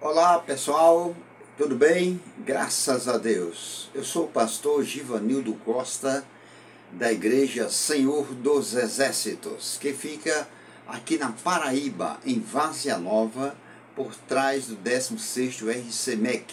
Olá pessoal, tudo bem? Graças a Deus. Eu sou o pastor Givanildo Costa, da Igreja Senhor dos Exércitos, que fica aqui na Paraíba, em Várzea Nova, por trás do 16º RCMEC,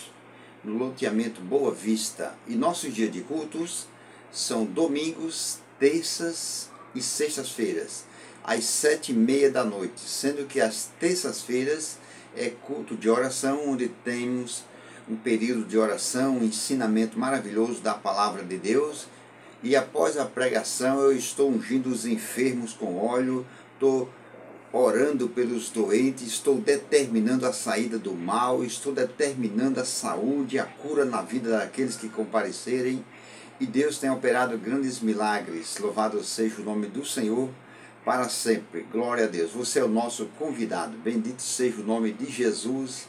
no loteamento Boa Vista. E nossos dias de cultos são domingos, terças e sextas-feiras, às 7h30 da noite, sendo que às terças-feiras é culto de oração, onde temos um período de oração, um ensinamento maravilhoso da palavra de Deus. E após a pregação eu estou ungindo os enfermos com óleo, estou orando pelos doentes, estou determinando a saída do mal, estou determinando a saúde, a cura na vida daqueles que comparecerem. E Deus tem operado grandes milagres. Louvado seja o nome do Senhor para sempre. Glória a Deus. Você é o nosso convidado. Bendito seja o nome de Jesus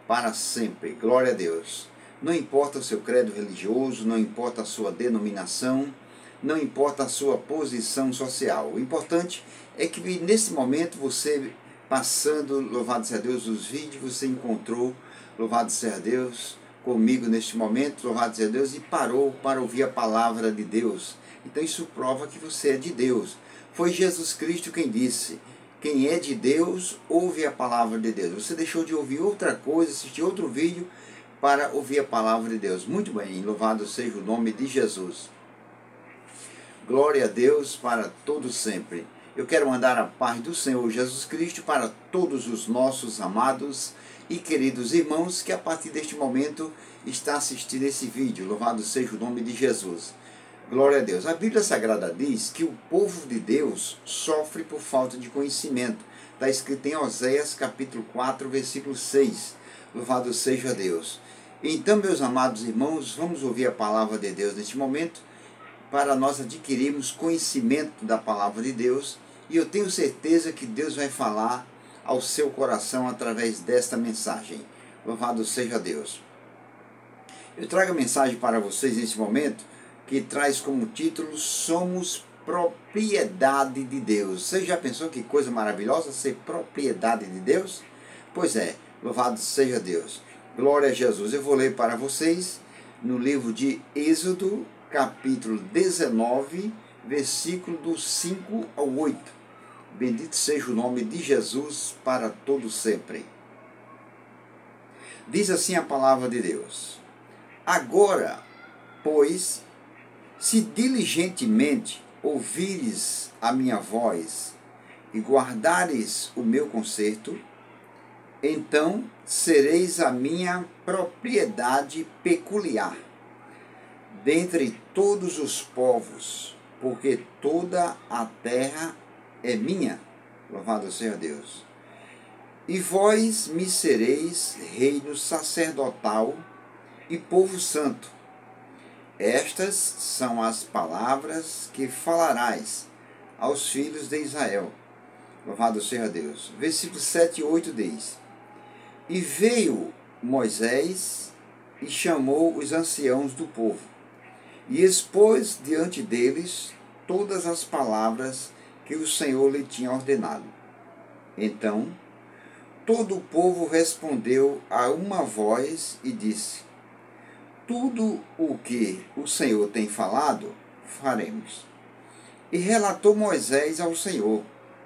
para sempre. Glória a Deus. Não importa o seu credo religioso, não importa a sua denominação, não importa a sua posição social. O importante é que nesse momento você, passando, louvado seja Deus, os vídeos, você encontrou, louvado seja Deus, comigo neste momento, louvado seja Deus, e parou para ouvir a palavra de Deus. Então isso prova que você é de Deus. Foi Jesus Cristo quem disse: quem é de Deus, ouve a palavra de Deus. Você deixou de ouvir outra coisa, assistir outro vídeo para ouvir a palavra de Deus. Muito bem, louvado seja o nome de Jesus. Glória a Deus para todos sempre. Eu quero mandar a paz do Senhor Jesus Cristo para todos os nossos amados e queridos irmãos que a partir deste momento está assistindo esse vídeo. Louvado seja o nome de Jesus. Glória a Deus. A Bíblia Sagrada diz que o povo de Deus sofre por falta de conhecimento. Está escrito em Oséias capítulo 4, versículo 6. Louvado seja Deus. Então, meus amados irmãos, vamos ouvir a palavra de Deus neste momento, para nós adquirirmos conhecimento da palavra de Deus. E eu tenho certeza que Deus vai falar ao seu coração através desta mensagem. Louvado seja Deus. Eu trago a mensagem para vocês neste momento, que traz como título: Somos propriedade de Deus. Você já pensou que coisa maravilhosa ser propriedade de Deus? Pois é, louvado seja Deus. Glória a Jesus. Eu vou ler para vocês no livro de Êxodo, capítulo 19, versículo do 5 ao 8. Bendito seja o nome de Jesus para todo sempre. Diz assim a palavra de Deus: Agora, pois, se diligentemente ouvires a minha voz e guardares o meu conserto, então sereis a minha propriedade peculiar dentre todos os povos, porque toda a terra é minha. Louvado seja Deus. E vós me sereis reino sacerdotal e povo santo. Estas são as palavras que falarás aos filhos de Israel. Louvado seja Deus. Versículo 7 e 8 diz: E veio Moisés e chamou os anciãos do povo, e expôs diante deles todas as palavras que o Senhor lhe tinha ordenado. Então, todo o povo respondeu a uma voz e disse: Tudo o que o Senhor tem falado, faremos. E relatou Moisés ao Senhor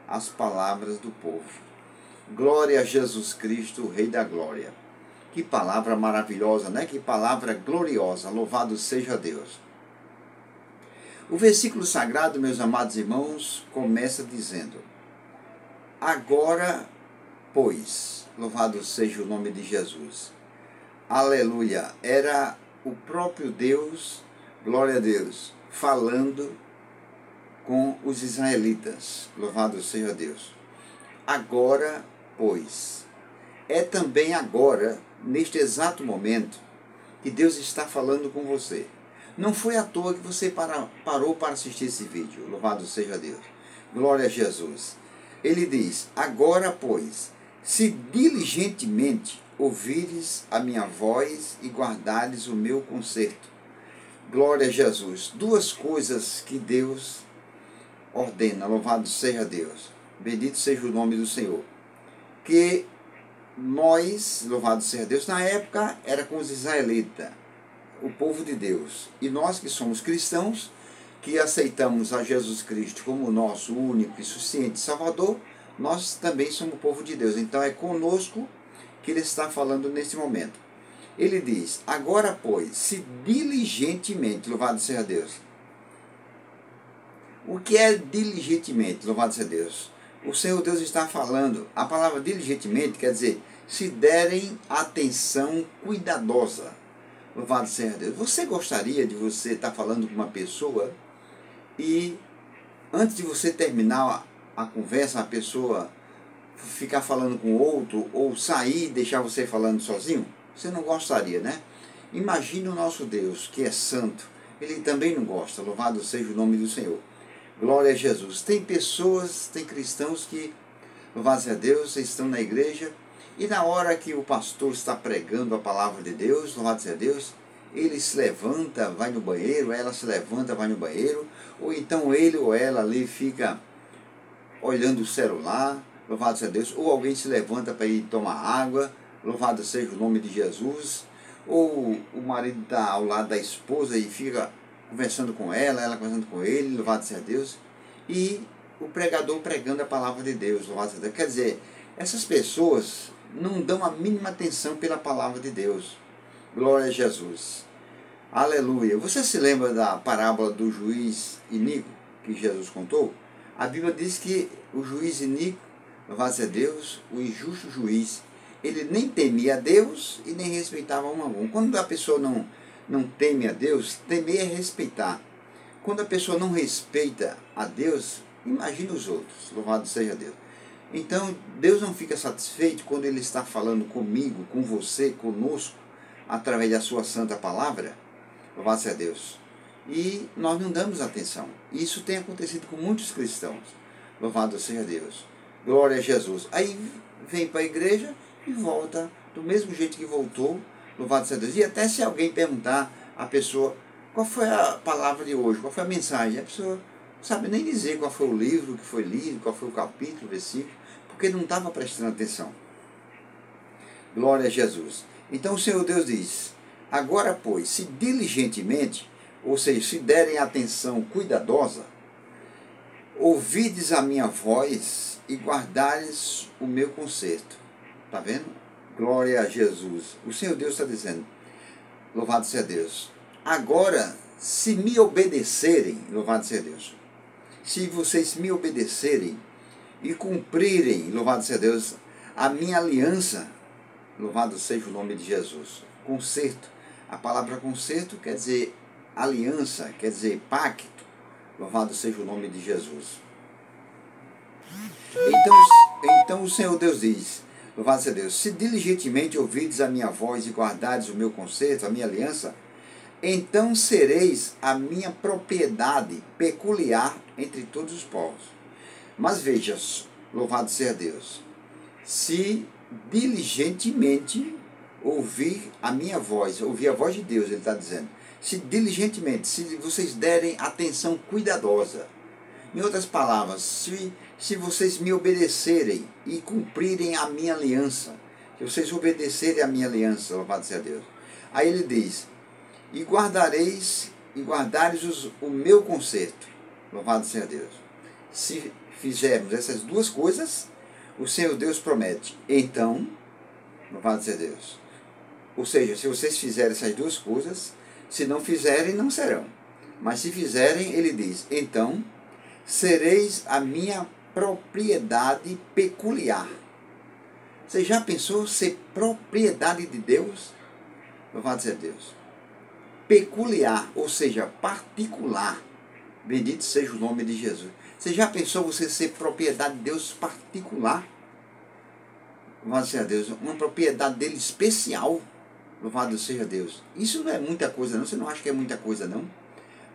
as palavras do povo. Glória a Jesus Cristo, Rei da Glória. Que palavra maravilhosa, né? Que palavra gloriosa. Louvado seja Deus. O versículo sagrado, meus amados irmãos, começa dizendo: Agora, pois, louvado seja o nome de Jesus. Aleluia. Era o próprio Deus, glória a Deus, falando com os israelitas. Louvado seja Deus. Agora, pois. É também agora, neste exato momento, que Deus está falando com você. Não foi à toa que você parou para assistir esse vídeo. Louvado seja Deus. Glória a Jesus. Ele diz: Agora, pois, se diligentemente ouvires a minha voz e guardares o meu conserto. Glória a Jesus. Duas coisas que Deus ordena. Louvado seja Deus. Bendito seja o nome do Senhor. Que nós, louvado seja Deus, na época era com os israelitas, o povo de Deus. E nós que somos cristãos, que aceitamos a Jesus Cristo como nosso único e suficiente Salvador, nós também somos o povo de Deus. Então é conosco que ele está falando nesse momento. Ele diz, agora pois, se diligentemente, louvado seja Deus. O que é diligentemente, louvado seja Deus? O Senhor Deus está falando, a palavra diligentemente quer dizer, se derem atenção cuidadosa. Louvado seja Deus. Você gostaria de você estar falando com uma pessoa e antes de você terminar a conversa, a pessoa ficar falando com outro ou sair e deixar você falando sozinho? Você não gostaria, né? Imagine o nosso Deus, que é santo. Ele também não gosta. Louvado seja o nome do Senhor. Glória a Jesus. Tem pessoas, tem cristãos que, louvado seja Deus, estão na igreja e na hora que o pastor está pregando a palavra de Deus, louvado seja Deus, ele se levanta, vai no banheiro, ela se levanta, vai no banheiro, ou então ele ou ela ali fica olhando o celular, louvado seja Deus, ou alguém se levanta para ir tomar água, louvado seja o nome de Jesus, ou o marido está ao lado da esposa e fica conversando com ela conversando com ele, louvado seja Deus, e o pregador pregando a palavra de Deus, louvado seja Deus. Quer dizer, essas pessoas não dão a mínima atenção pela palavra de Deus. Glória a Jesus. Aleluia. Você se lembra da parábola do juiz iníquo que Jesus contou? A Bíblia diz que o juiz iníquo, louvado seja Deus, o injusto juiz, ele nem temia a Deus e nem respeitava um a um. Quando a pessoa não teme a Deus, temer é respeitar. Quando a pessoa não respeita a Deus, imagina os outros, louvado seja Deus. Então, Deus não fica satisfeito quando Ele está falando comigo, com você, conosco, através da sua santa palavra, louvado seja Deus. E nós não damos atenção. Isso tem acontecido com muitos cristãos, louvado seja Deus. Glória a Jesus. Aí vem para a igreja e volta do mesmo jeito que voltou, louvado seja Deus. E até se alguém perguntar à pessoa qual foi a palavra de hoje, qual foi a mensagem, a pessoa não sabe nem dizer qual foi o livro que foi lido, qual foi o capítulo, o versículo, porque não estava prestando atenção. Glória a Jesus. Então o Senhor Deus diz, agora pois, se diligentemente, ou seja, se derem atenção cuidadosa, ouvides a minha voz e guardares o meu conserto. Está vendo? Glória a Jesus. O Senhor Deus está dizendo, louvado seja Deus. Agora, se me obedecerem, louvado seja Deus, se vocês me obedecerem e cumprirem, louvado seja Deus, a minha aliança, louvado seja o nome de Jesus. Conserto. A palavra conserto quer dizer aliança, quer dizer pacto. Louvado seja o nome de Jesus. Então o Senhor Deus diz, louvado seja Deus, se diligentemente ouvides a minha voz e guardares o meu conserto, a minha aliança, então sereis a minha propriedade peculiar entre todos os povos. Mas veja, louvado seja Deus, se diligentemente ouvir a minha voz, ouvir a voz de Deus, ele está dizendo, se diligentemente, se vocês derem atenção cuidadosa, em outras palavras, se vocês me obedecerem e cumprirem a minha aliança, se vocês obedecerem a minha aliança, louvado seja Deus, aí ele diz, e guardares o meu conserto, louvado seja Deus. Se fizermos essas duas coisas, o Senhor Deus promete, então, louvado seja Deus. Ou seja, se vocês fizerem essas duas coisas, se não fizerem, não serão. Mas se fizerem, ele diz, então, sereis a minha propriedade peculiar. Você já pensou ser propriedade de Deus? Louvado seja Deus. Peculiar, ou seja, particular. Bendito seja o nome de Jesus. Você já pensou você ser propriedade de Deus particular? Louvado seja Deus. Uma propriedade dele especial. Louvado seja Deus. Isso não é muita coisa não. Você não acha que é muita coisa não?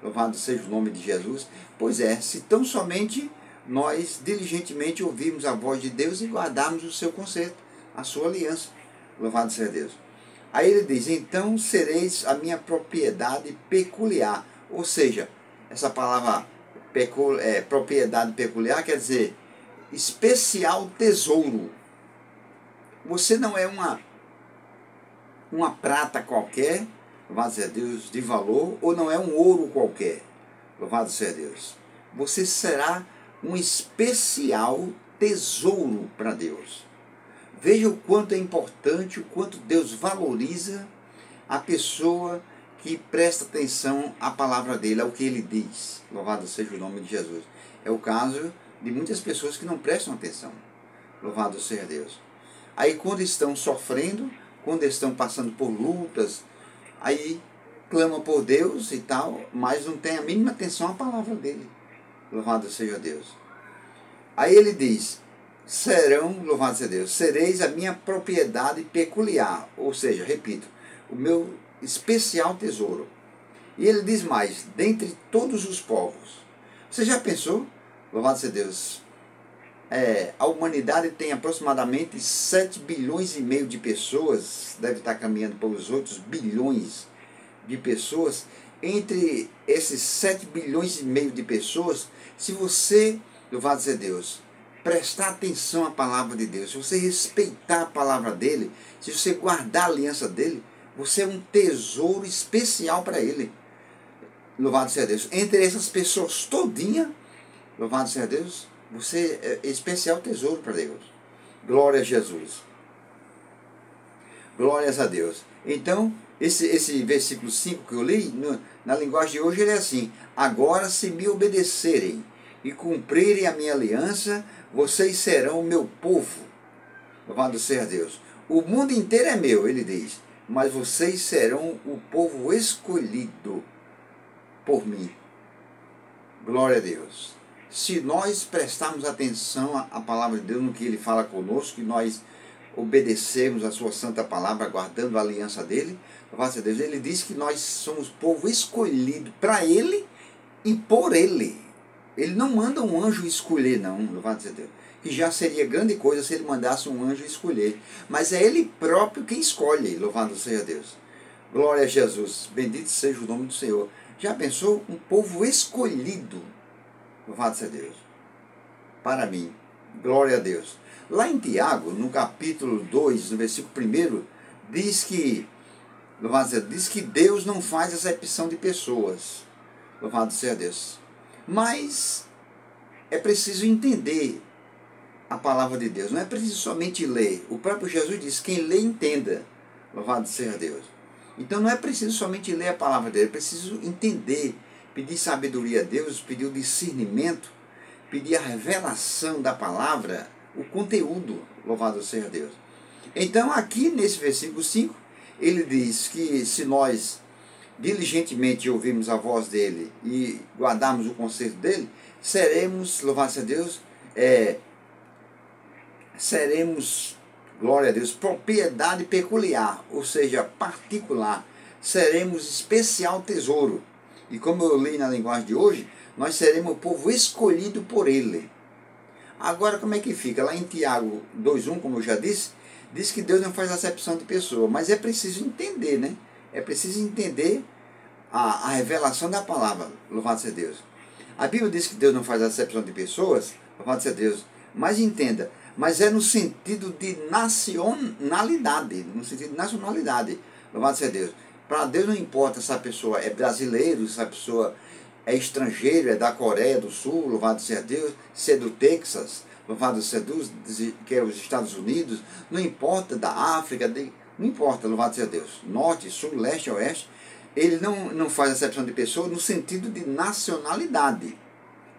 Louvado seja o nome de Jesus. Pois é, se tão somente nós diligentemente ouvirmos a voz de Deus e guardarmos o seu conserto, a sua aliança. Louvado seja Deus. Aí ele diz, então sereis a minha propriedade peculiar. Ou seja, essa palavra propriedade peculiar quer dizer especial tesouro. Você não é uma prata qualquer, louvado seja Deus, de valor, ou não é um ouro qualquer, louvado seja Deus. Você será um especial tesouro para Deus. Veja o quanto é importante, o quanto Deus valoriza a pessoa que presta atenção à palavra dele, ao que ele diz. Louvado seja o nome de Jesus. É o caso de muitas pessoas que não prestam atenção. Louvado seja Deus. Aí quando estão sofrendo, quando estão passando por lutas, aí clamam por Deus e tal, mas não tem a mínima atenção à palavra dele. Louvado seja Deus. Aí ele diz, serão, louvado seja Deus, sereis a minha propriedade peculiar, ou seja, repito, o meu especial tesouro. E ele diz mais, dentre todos os povos. Você já pensou, louvado seja Deus, a humanidade tem aproximadamente 7 bilhões e meio de pessoas, deve estar caminhando para os outros bilhões de pessoas. Entre esses 7 bilhões e meio de pessoas, se você, louvado seja Deus, prestar atenção à palavra de Deus, se você respeitar a palavra dele, se você guardar a aliança dele, você é um tesouro especial para ele. Louvado seja Deus. Entre essas pessoas todinha, louvado seja Deus, você é especial tesouro para Deus. Glória a Jesus. Glórias a Deus. Então, esse versículo 5 que eu li, na linguagem de hoje, ele é assim: agora, se me obedecerem e cumprirem a minha aliança, vocês serão o meu povo. Louvado seja Deus. O mundo inteiro é meu, ele diz, mas vocês serão o povo escolhido por mim. Glória a Deus. Se nós prestarmos atenção à palavra de Deus, no que ele fala conosco, e nós obedecermos a sua santa palavra, guardando a aliança dele, louvado seja Deus, ele diz que nós somos povo escolhido para ele e por ele. Ele não manda um anjo escolher, não, louvado seja Deus, que já seria grande coisa se ele mandasse um anjo escolher, mas é ele próprio quem escolhe, louvado seja Deus. Glória a Jesus, bendito seja o nome do Senhor. Já pensou? Um povo escolhido, louvado seja Deus, para mim. Glória a Deus. Lá em Tiago, no capítulo 2, no versículo 1, diz que, louvado seja Deus, diz que Deus não faz acepção de pessoas. Louvado seja Deus. Mas é preciso entender a palavra de Deus. Não é preciso somente ler. O próprio Jesus diz, quem lê, entenda. Louvado seja Deus. Então não é preciso somente ler a palavra dele, é preciso entender, pedir sabedoria a Deus, pedir o discernimento, pedir a revelação da palavra, o conteúdo, louvado seja Deus. Então aqui nesse versículo 5, ele diz que se nós diligentemente ouvirmos a voz dele e guardarmos o conselho dele, seremos, louvado seja Deus, seremos, glória a Deus, propriedade peculiar, ou seja, particular. Seremos especial tesouro. E como eu li na linguagem de hoje, nós seremos o povo escolhido por ele. Agora, como é que fica? Lá em Tiago 2:1, como eu já disse, diz que Deus não faz acepção de pessoa, mas é preciso entender, né? É preciso entender a revelação da palavra, louvado seja Deus. A Bíblia diz que Deus não faz acepção de pessoas, louvado seja Deus, mas entenda, mas é no sentido de nacionalidade, louvado seja Deus. Para Deus não importa se a pessoa é brasileiro, se a pessoa é estrangeiro, é da Coreia do Sul, louvado seja Deus, se é do Texas, louvado seja Deus, que é os Estados Unidos, não importa, da África, não importa, louvado seja Deus, norte, sul, leste, oeste, ele não faz acepção de pessoa no sentido de nacionalidade,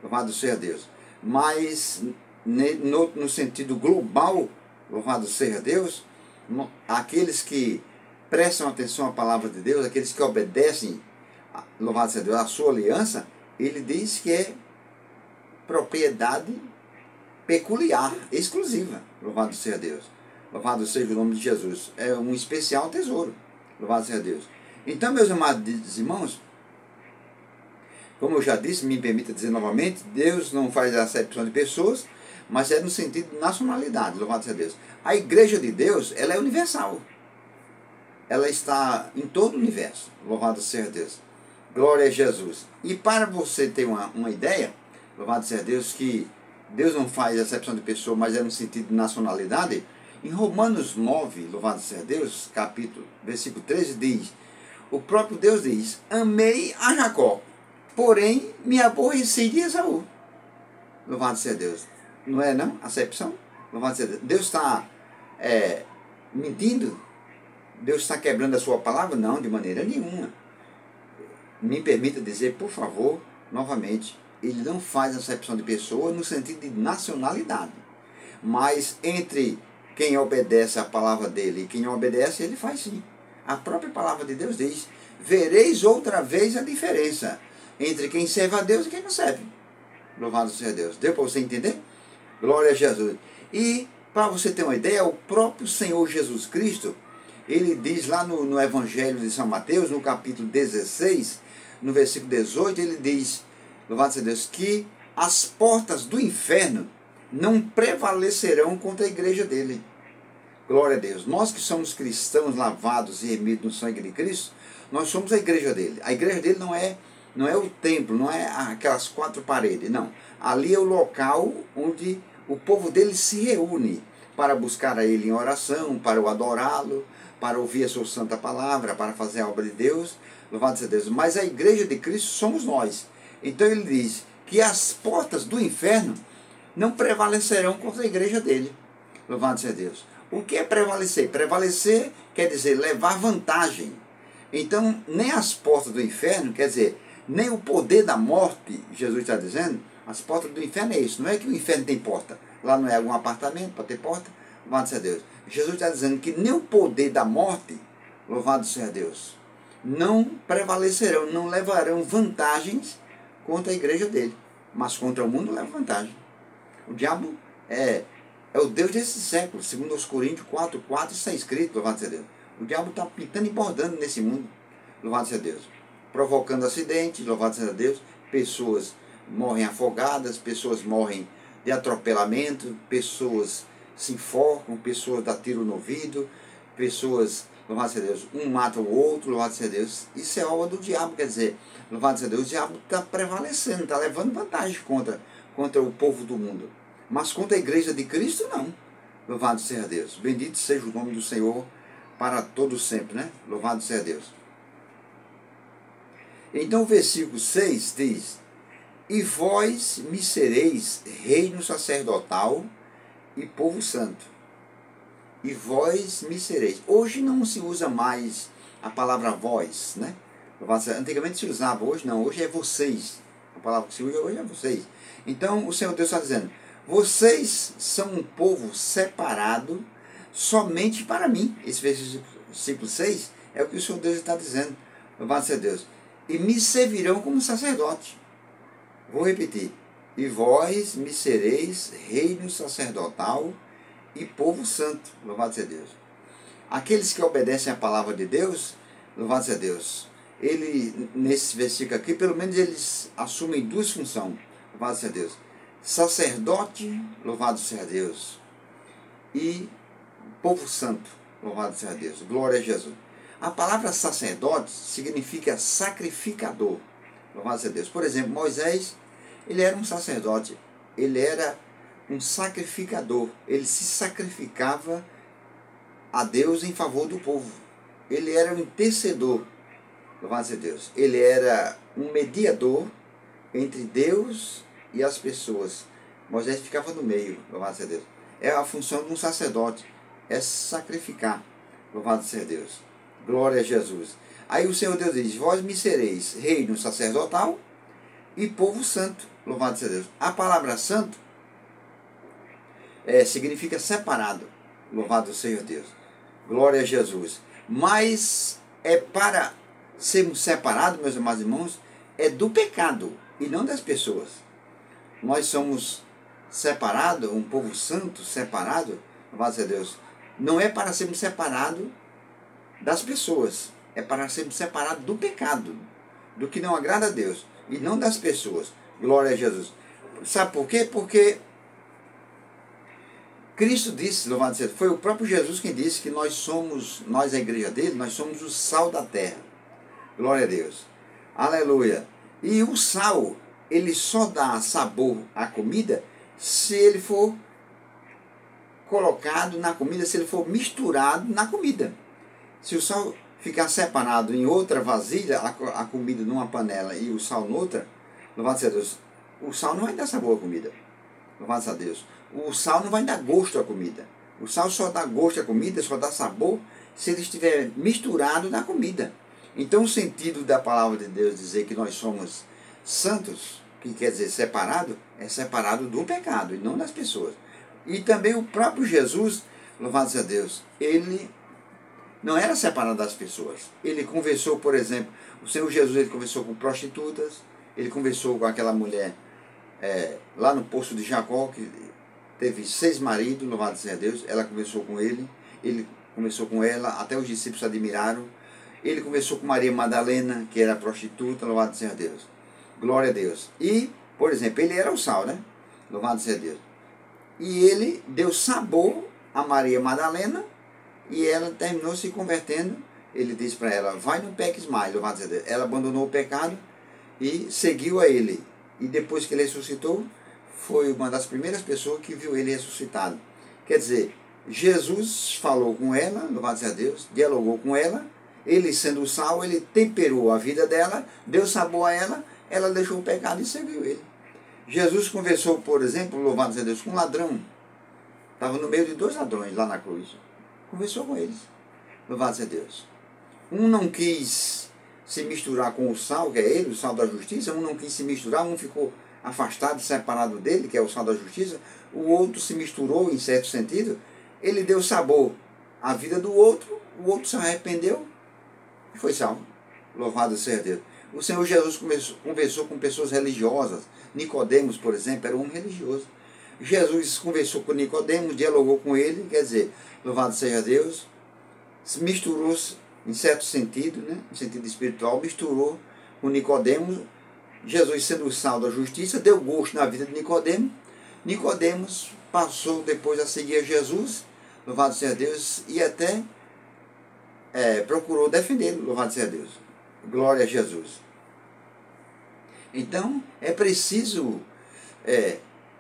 louvado seja Deus, mas no sentido global, louvado seja Deus, aqueles que prestam atenção à palavra de Deus, aqueles que obedecem, louvado seja Deus, a sua aliança, ele diz que é propriedade peculiar, exclusiva, louvado seja Deus, louvado seja o nome de Jesus, é um especial tesouro, louvado seja Deus. Então, meus amados irmãos, como eu já disse, me permita dizer novamente, Deus não faz acepção de pessoas, mas é no sentido de nacionalidade, louvado seja Deus. A igreja de Deus, ela é universal, ela está em todo o universo, louvado seja Deus. Glória a Jesus. E para você ter uma ideia, louvado seja Deus, que Deus não faz acepção de pessoa, mas é no sentido de nacionalidade, Em Romanos 9, louvado seja Deus, versículo 13, diz, o próprio Deus diz, amei a Jacó, porém me aborreci de Esaú. Louvado seja Deus. Não é não? Acepção? Louvado seja Deus. Deus está mentindo? Deus está quebrando a sua palavra? Não, de maneira nenhuma. Me permita dizer, por favor, novamente, ele não faz acepção de pessoa no sentido de nacionalidade. Mas entre quem obedece à palavra dele e quem não obedece, ele faz sim. A própria palavra de Deus diz, vereis outra vez a diferença entre quem serve a Deus e quem não serve. Louvado seja Deus. Deu para você entender? Glória a Jesus. E, para você ter uma ideia, o próprio Senhor Jesus Cristo, ele diz lá no Evangelho de São Mateus, no capítulo 16, no versículo 18, ele diz, louvado seja Deus, que as portas do inferno não prevalecerão contra a igreja dele. Glória a Deus. Nós que somos cristãos lavados e remidos no sangue de Cristo, nós somos a igreja dele. A igreja dele não é o templo, não é aquelas 4 paredes, não. Ali é o local onde o povo dele se reúne para buscar a ele em oração, para o adorá-lo, para ouvir a sua santa palavra, para fazer a obra de Deus. Louvado seja Deus. Mas a igreja de Cristo somos nós. Então ele diz que as portas do inferno não prevalecerão contra a igreja dele. Louvado seja Deus. O que é prevalecer? Prevalecer quer dizer levar vantagem. Então, nem as portas do inferno, quer dizer, nem o poder da morte, Jesus está dizendo, as portas do inferno é isso. Não é que o inferno tem porta. Lá não é algum apartamento para ter porta. Louvado seja Deus. Jesus está dizendo que nem o poder da morte, louvado seja Deus, não prevalecerão, não levarão vantagens contra a igreja dele. Mas contra o mundo leva vantagem. O diabo é o Deus desse século, segundo os Coríntios 4:4 está escrito, louvado seja Deus. O diabo está pintando e bordando nesse mundo, louvado seja Deus. Provocando acidentes, louvado seja Deus. Pessoas morrem afogadas, pessoas morrem de atropelamento, pessoas se enforcam, pessoas dão tiro no ouvido, pessoas, louvado seja Deus, um mata o outro, louvado seja Deus. Isso é obra do diabo, quer dizer, louvado seja Deus, o diabo está prevalecendo, está levando vantagem contra o povo do mundo. Mas contra a igreja de Cristo, não. Louvado seja Deus. Bendito seja o nome do Senhor para todos sempre, né? Louvado seja Deus. Então o versículo 6 diz, e vós me sereis reino sacerdotal e povo santo. E vós me sereis. Hoje não se usa mais a palavra vós, né? Antigamente se usava, hoje não. Hoje é vocês. A palavra que se usa hoje é vocês. Então o Senhor Deus está dizendo, vocês são um povo separado somente para mim. Esse versículo 6 é o que o Senhor Deus está dizendo. Louvado seja Deus. E me servirão como sacerdote. Vou repetir. E vós me sereis reino sacerdotal e povo santo. Louvado seja Deus. Aqueles que obedecem à palavra de Deus, louvado seja Deus. Ele, nesse versículo aqui, pelo menos eles assumem 2 funções. Louvado seja Deus. Sacerdote, louvado seja Deus, e povo santo, louvado seja Deus, glória a Jesus. A palavra sacerdote significa sacrificador, louvado seja Deus. Por exemplo, Moisés, ele era um sacerdote, ele era um sacrificador, ele se sacrificava a Deus em favor do povo, ele era um intercedor, louvado seja Deus, ele era um mediador entre Deus e as pessoas. Moisés ficava no meio, louvado seja Deus. É a função de um sacerdote, é sacrificar, louvado seja Deus. Glória a Jesus. Aí o Senhor Deus diz, vós me sereis reino sacerdotal e povo santo, louvado seja Deus. A palavra santo significa separado, louvado seja Deus. Glória a Jesus. Mas é para sermos separados, meus amados irmãos, é do pecado e não das pessoas. Nós somos separados, um povo santo separado, louvado seja Deus, não é para sermos separados das pessoas, é para sermos separados do pecado, do que não agrada a Deus, e não das pessoas. Glória a Jesus. Sabe por quê? Porque Cristo disse, louvado seja Deus, foi o próprio Jesus quem disse que nós, a igreja dele, nós somos o sal da terra. Glória a Deus. Aleluia. E o sal, ele só dá sabor à comida se ele for colocado na comida, se ele for misturado na comida. Se o sal ficar separado em outra vasilha, a comida numa panela e o sal noutra, louvado seja Deus, o sal não vai dar sabor à comida. Louvado seja Deus. O sal não vai dar gosto à comida. O sal só dá gosto à comida, só dá sabor, se ele estiver misturado na comida. Então o sentido da palavra de Deus dizer que nós somos santos, que quer dizer separado, é separado do pecado e não das pessoas. E também o próprio Jesus, louvado seja Deus, ele não era separado das pessoas. Ele conversou, por exemplo, o Senhor Jesus, ele conversou com prostitutas, ele conversou com aquela mulher lá no poço de Jacó, que teve 6 maridos, louvado seja Deus, ela conversou com ele conversou com ela, até os discípulos se admiraram. Ele conversou com Maria Madalena, que era prostituta, louvado seja Deus. Glória a Deus. E, por exemplo, ele era o sal, né? Louvado seja Deus. E ele deu sabor a Maria Madalena, e ela terminou se convertendo. Ele disse para ela, vai, não peques mais, louvado seja Deus. Ela abandonou o pecado e seguiu a ele. E depois que ele ressuscitou, foi uma das primeiras pessoas que viu ele ressuscitado. Quer dizer, Jesus falou com ela, louvado seja Deus, dialogou com ela, ele sendo o sal, ele temperou a vida dela, deu sabor a ela, ela deixou o pecado e seguiu ele. Jesus conversou, por exemplo, louvado seja Deus, com um ladrão. Estava no meio de 2 ladrões lá na cruz. Conversou com eles, louvado seja Deus. Um não quis se misturar com o sal, que é ele, o sal da justiça, um não quis se misturar, um ficou afastado, separado dele, que é o sal da justiça, o outro se misturou em certo sentido, ele deu sabor à vida do outro, o outro se arrependeu e foi salvo. Louvado seja Deus. O Senhor Jesus conversou com pessoas religiosas. Nicodemos, por exemplo, era um religioso. Jesus conversou com Nicodemos, dialogou com ele, quer dizer, louvado seja Deus, misturou-se em certo sentido, né, em sentido espiritual, misturou com Nicodemos. Jesus, sendo o sal da justiça, deu gosto na vida de Nicodemos. Nicodemos passou depois a seguir a Jesus, louvado seja Deus, e até procurou defendê-lo, louvado seja Deus. Glória a Jesus. Então, é preciso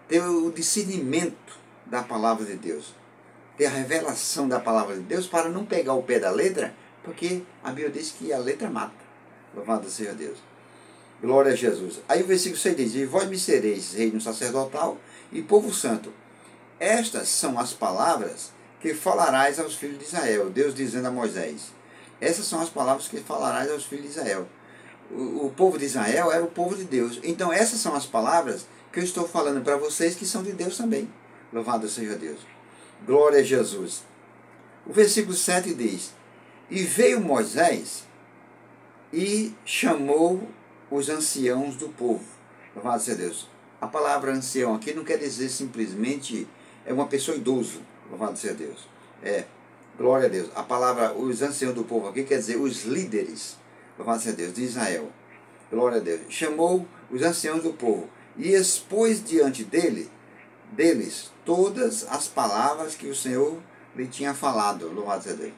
ter o discernimento da palavra de Deus, ter a revelação da palavra de Deus, para não pegar o pé da letra, porque a Bíblia diz que a letra mata. Louvado seja Deus. Glória a Jesus. Aí o versículo 6 diz, e vós me sereis reino sacerdotal e povo santo. Estas são as palavras que falarás aos filhos de Israel. Deus dizendo a Moisés. Essas são as palavras que falarás aos filhos de Israel. O povo de Israel era o povo de Deus. Então essas são as palavras que eu estou falando para vocês, que são de Deus também. Louvado seja Deus. Glória a Jesus. O versículo 7 diz, e veio Moisés e chamou os anciãos do povo. Louvado seja Deus. A palavra ancião aqui não quer dizer simplesmente uma pessoa idoso. Louvado seja Deus. Glória a Deus. A palavra os anciãos do povo aqui quer dizer os líderes. Louvado seja Deus, de Israel. Glória a Deus. Chamou os anciãos do povo e expôs diante deles todas as palavras que o Senhor lhe tinha falado. Louvado seja Deus.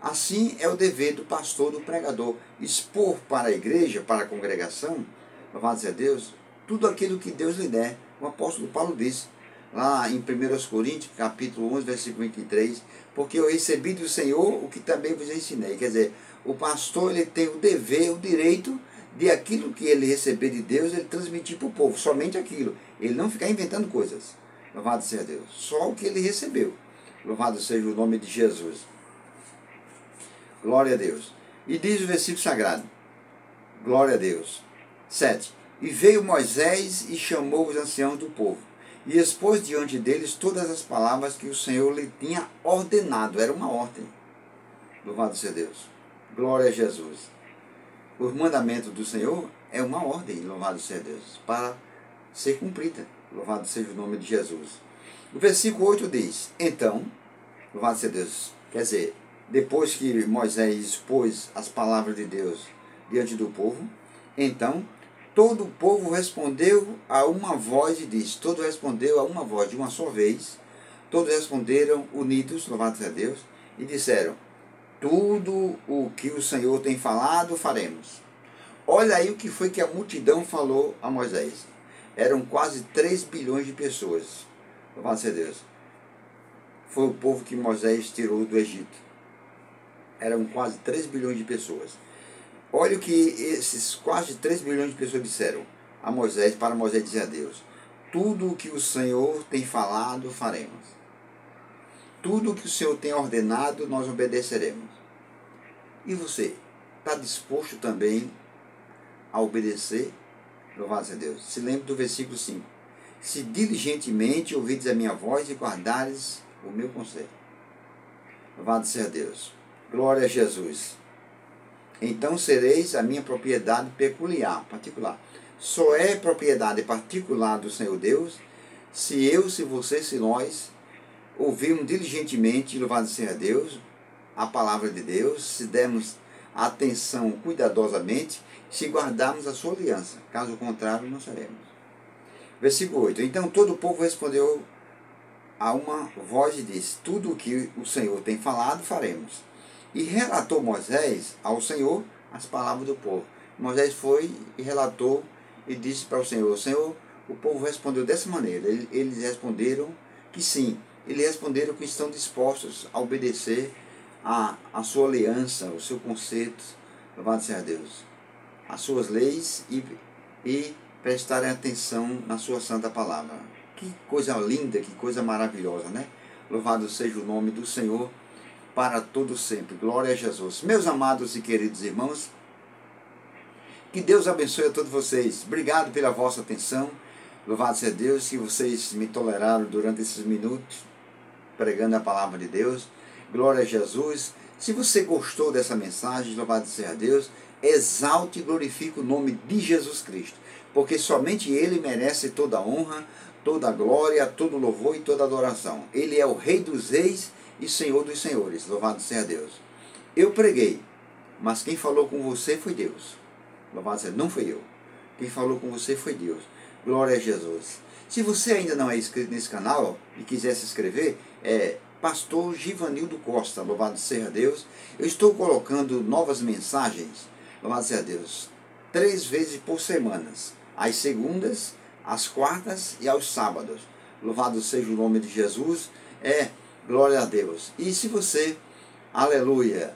Assim é o dever do pastor, do pregador, expor para a igreja, para a congregação, louvado seja Deus, tudo aquilo que Deus lhe der. O apóstolo Paulo disse, lá em 1 Coríntios, capítulo 11, versículo 23, porque eu recebi do Senhor o que também vos ensinei. Quer dizer, o pastor, ele tem o dever, o direito de aquilo que ele receber de Deus, ele transmitir para o povo, somente aquilo. Ele não ficar inventando coisas. Louvado seja Deus. Só o que ele recebeu. Louvado seja o nome de Jesus. Glória a Deus. E diz o versículo sagrado. Glória a Deus. 7. E veio Moisés e chamou os anciãos do povo, e expôs diante deles todas as palavras que o Senhor lhe tinha ordenado. Era uma ordem. Louvado seja Deus. Glória a Jesus. O mandamento do Senhor é uma ordem, louvado seja Deus, para ser cumprida. Louvado seja o nome de Jesus. O versículo 8 diz, então, louvado seja Deus, quer dizer, depois que Moisés expôs as palavras de Deus diante do povo, então todo o povo respondeu a uma voz e disse, todo respondeu a uma voz de uma só vez, todos responderam unidos, louvado seja Deus, e disseram, tudo o que o Senhor tem falado, faremos. Olha aí o que foi que a multidão falou a Moisés. Eram quase 3 bilhões de pessoas, louvado seja Deus. foi o povo que Moisés tirou do Egito. Eram quase 3 bilhões de pessoas. Olha o que esses quase 3 bilhões de pessoas disseram a Moisés, para Moisés dizer a Deus: tudo o que o Senhor tem falado, faremos. Tudo o que o Senhor tem ordenado, nós obedeceremos. E você, está disposto também a obedecer? Louvado seja Deus. Se lembre do versículo 5. Se diligentemente ouvides a minha voz e guardares o meu conselho. Louvado seja Deus. Glória a Jesus. Então sereis a minha propriedade peculiar, particular. Só é propriedade particular do Senhor Deus se eu, se você, se nós ouvirmos diligentemente, louvado seja Deus, a palavra de Deus, se dermos atenção cuidadosamente, se guardarmos a sua aliança. Caso contrário, não seremos. Versículo 8. Então todo o povo respondeu a uma voz e disse: tudo o que o Senhor tem falado, faremos. E relatou Moisés ao Senhor as palavras do povo. Moisés foi e relatou e disse para o Senhor: Senhor, o povo respondeu dessa maneira. Eles responderam que sim. Eles responderam que estão dispostos a obedecer a sua aliança, o seu conceito, louvado seja Deus, as suas leis e prestarem atenção na sua santa palavra. Que coisa linda, que coisa maravilhosa, né? Louvado seja o nome do Senhor para todo sempre. Glória a Jesus. Meus amados e queridos irmãos, que Deus abençoe a todos vocês. Obrigado pela vossa atenção. Louvado seja Deus que vocês me toleraram durante esses minutos pregando a palavra de Deus. Glória a Jesus. Se você gostou dessa mensagem, louvado seja Deus, exalte e glorifique o nome de Jesus Cristo, porque somente Ele merece toda a honra, toda a glória, todo o louvor e toda a adoração. Ele é o Rei dos Reis e Senhor dos Senhores. Louvado seja Deus. Eu preguei, mas quem falou com você foi Deus. Louvado seja, não fui eu. Quem falou com você foi Deus. Glória a Jesus. Se você ainda não é inscrito nesse canal e quiser se inscrever, é Pastor Givanildo Costa. Louvado seja Deus. Eu estou colocando novas mensagens, louvado seja Deus, 3 vezes por semana. Às segundas, às quartas e aos sábados. Louvado seja o nome de Jesus. Glória a Deus. E se você, aleluia,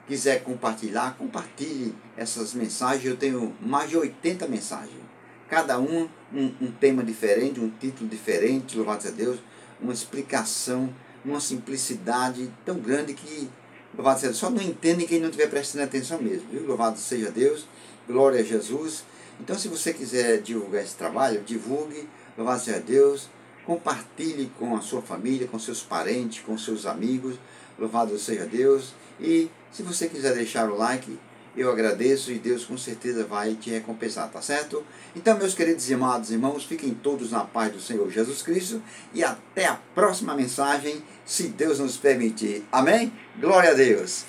quiser compartilhar, compartilhe essas mensagens. Eu tenho mais de 80 mensagens. Cada um tema diferente, um título diferente, louvado seja Deus, uma explicação, uma simplicidade tão grande que, louvado seja Deus, só não entende quem não estiver prestando atenção mesmo, viu? Louvado seja Deus, glória a Jesus. Então, se você quiser divulgar esse trabalho, divulgue, louvado seja Deus, compartilhe com a sua família, com seus parentes, com seus amigos, louvado seja Deus. E se você quiser deixar o like, eu agradeço e Deus com certeza vai te recompensar, tá certo? Então, meus queridos e amados irmãos, fiquem todos na paz do Senhor Jesus Cristo e até a próxima mensagem, se Deus nos permitir. Amém? Glória a Deus!